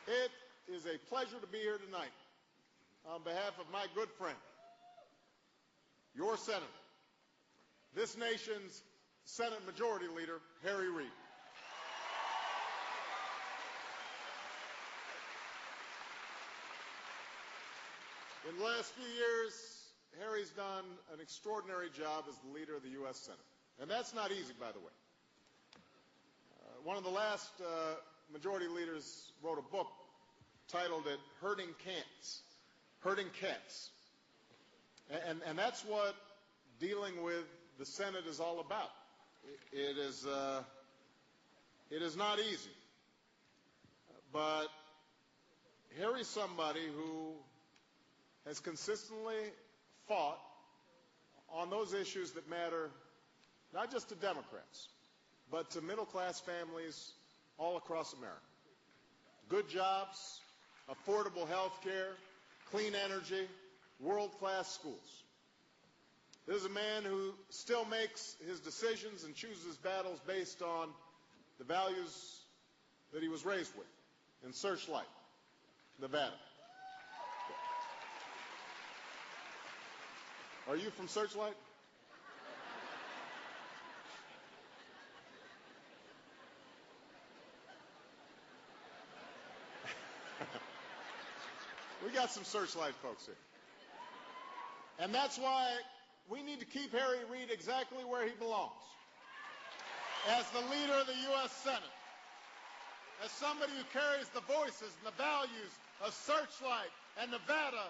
It is a pleasure to be here tonight on behalf of my good friend, your senator, this nation's Senate Majority Leader, Harry Reid. In the last few years, Harry's done an extraordinary job as the leader of the U.S. Senate. And that's not easy, by the way. One of the last majority leaders wrote a book titled it Herding Cats. Herding Cats. And that's what dealing with the Senate is all about. It is not easy. But Harry's somebody who has consistently fought on those issues that matter not just to Democrats, but to middle-class families all across America. Good jobs, affordable health care, clean energy, world-class schools. This is a man who still makes his decisions and chooses battles based on the values that he was raised with in Searchlight, Nevada. Are you from Searchlight? We got some Searchlight folks here. And that's why we need to keep Harry Reid exactly where he belongs. As the leader of the U.S. Senate. As somebody who carries the voices and the values of Searchlight and Nevada,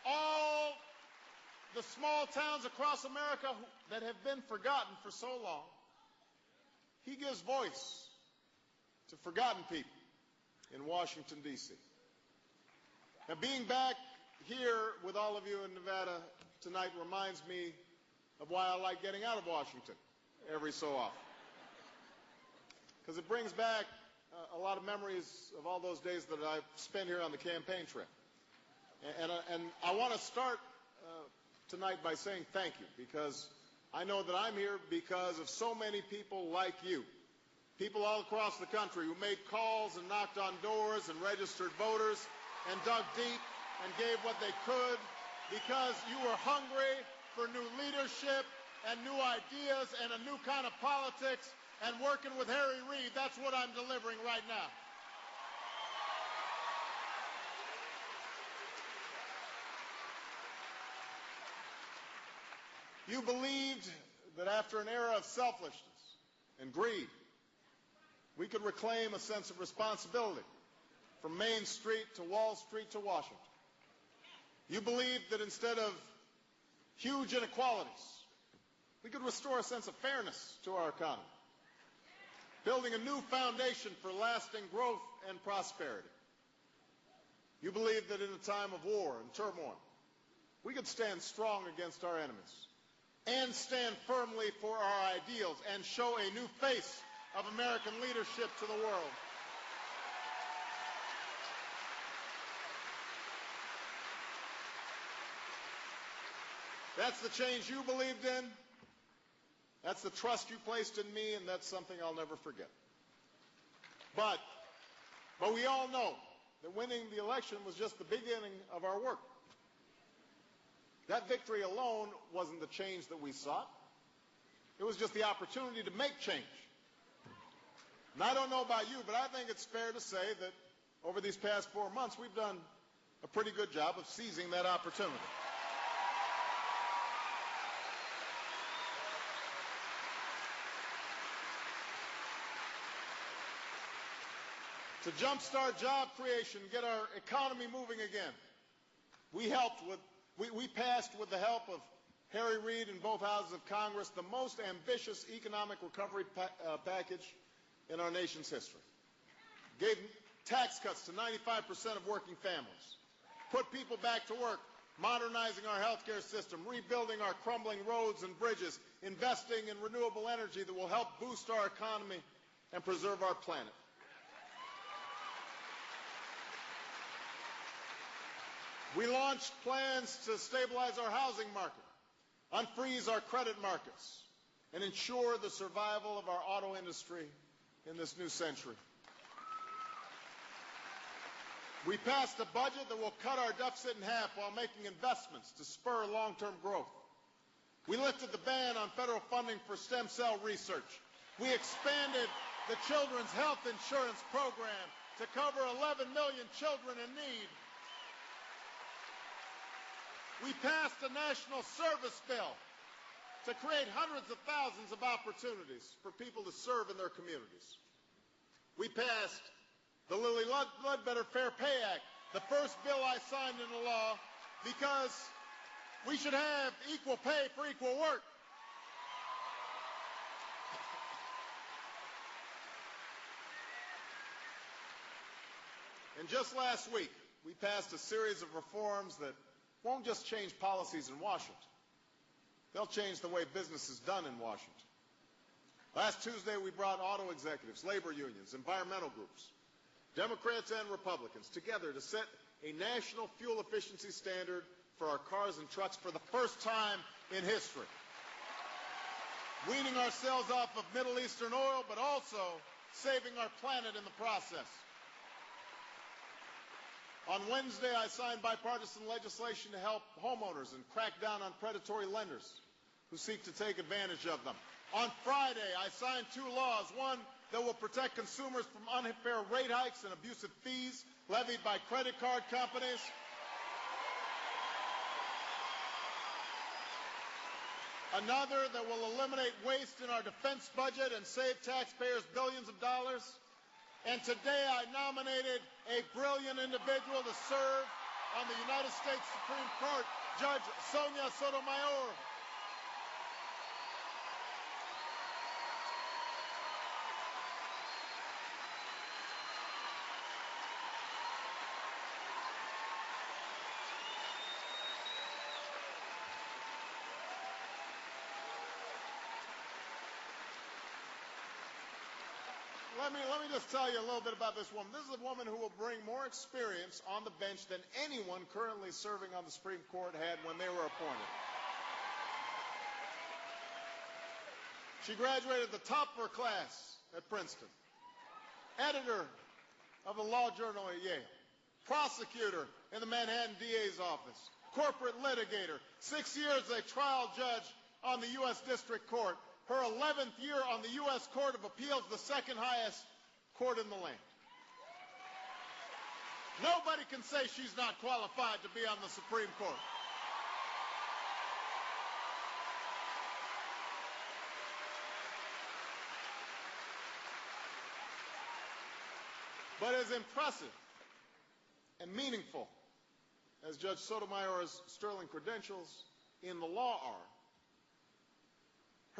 all the small towns across America that have been forgotten for so long. He gives voice to forgotten people in Washington, D.C. Now, being back here with all of you in Nevada tonight reminds me of why I like getting out of Washington every so often. Because it brings back a lot of memories of all those days that I've spent here on the campaign trail. And I want to start tonight by saying thank you, because I know that I'm here because of so many people like you, people all across the country who made calls and knocked on doors and registered voters and dug deep and gave what they could because you were hungry for new leadership and new ideas and a new kind of politics, and working with Harry Reid, that's what I'm delivering right now. You believed that after an era of selfishness and greed, we could reclaim a sense of responsibility from Main Street to Wall Street to Washington. You believed that instead of huge inequalities, we could restore a sense of fairness to our economy, building a new foundation for lasting growth and prosperity. You believed that in a time of war and turmoil, we could stand strong against our enemies and stand firmly for our ideals and show a new face of American leadership to the world. That's the change you believed in. That's the trust you placed in me, and that's something I'll never forget. But we all know that winning the election was just the beginning of our work. That victory alone wasn't the change that we sought. It was just the opportunity to make change. And I don't know about you, but I think it's fair to say that over these past 4 months, we've done a pretty good job of seizing that opportunity. To jumpstart job creation, get our economy moving again, we passed, with the help of Harry Reid and both houses of Congress, the most ambitious economic recovery package in our nation's history. Gave tax cuts to 95% of working families, put people back to work, modernizing our healthcare system, rebuilding our crumbling roads and bridges, investing in renewable energy that will help boost our economy and preserve our planet. We launched plans to stabilize our housing market, unfreeze our credit markets, and ensure the survival of our auto industry in this new century. We passed a budget that will cut our deficit in half while making investments to spur long-term growth. We lifted the ban on federal funding for stem cell research. We expanded the Children's Health Insurance Program to cover 11 million children in need. We passed a national service bill to create hundreds of thousands of opportunities for people to serve in their communities. We passed the Lilly Ledbetter Fair Pay Act, the first bill I signed into law, because we should have equal pay for equal work. And just last week, we passed a series of reforms that won't just change policies in Washington. They'll change the way business is done in Washington. Last Tuesday, we brought auto executives, labor unions, environmental groups, Democrats and Republicans together to set a national fuel efficiency standard for our cars and trucks for the first time in history. Weaning ourselves off of Middle Eastern oil, but also saving our planet in the process. On Wednesday, I signed bipartisan legislation to help homeowners and crack down on predatory lenders who seek to take advantage of them. On Friday, I signed two laws, one that will protect consumers from unfair rate hikes and abusive fees levied by credit card companies. Another that will eliminate waste in our defense budget and save taxpayers billions of dollars. And today I nominated a brilliant individual to serve on the United States Supreme Court, Judge Sonia Sotomayor. Let me just tell you a little bit about this woman. This is a woman who will bring more experience on the bench than anyone currently serving on the Supreme Court had when they were appointed. She graduated the top of her class at Princeton, editor of the law journal at Yale, prosecutor in the Manhattan DA's office, corporate litigator, 6 years as a trial judge on the U.S. District Court, her 11th year on the U.S. Court of Appeals, the second highest court in the land. Nobody can say she's not qualified to be on the Supreme Court. But as impressive and meaningful as Judge Sotomayor's sterling credentials in the law are,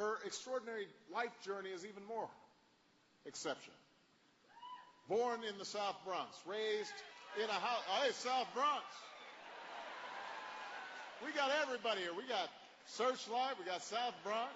her extraordinary life journey is even more exceptional. Born in the South Bronx, raised in a house. Hey, South Bronx. We got everybody here. We got Searchlight. We got South Bronx.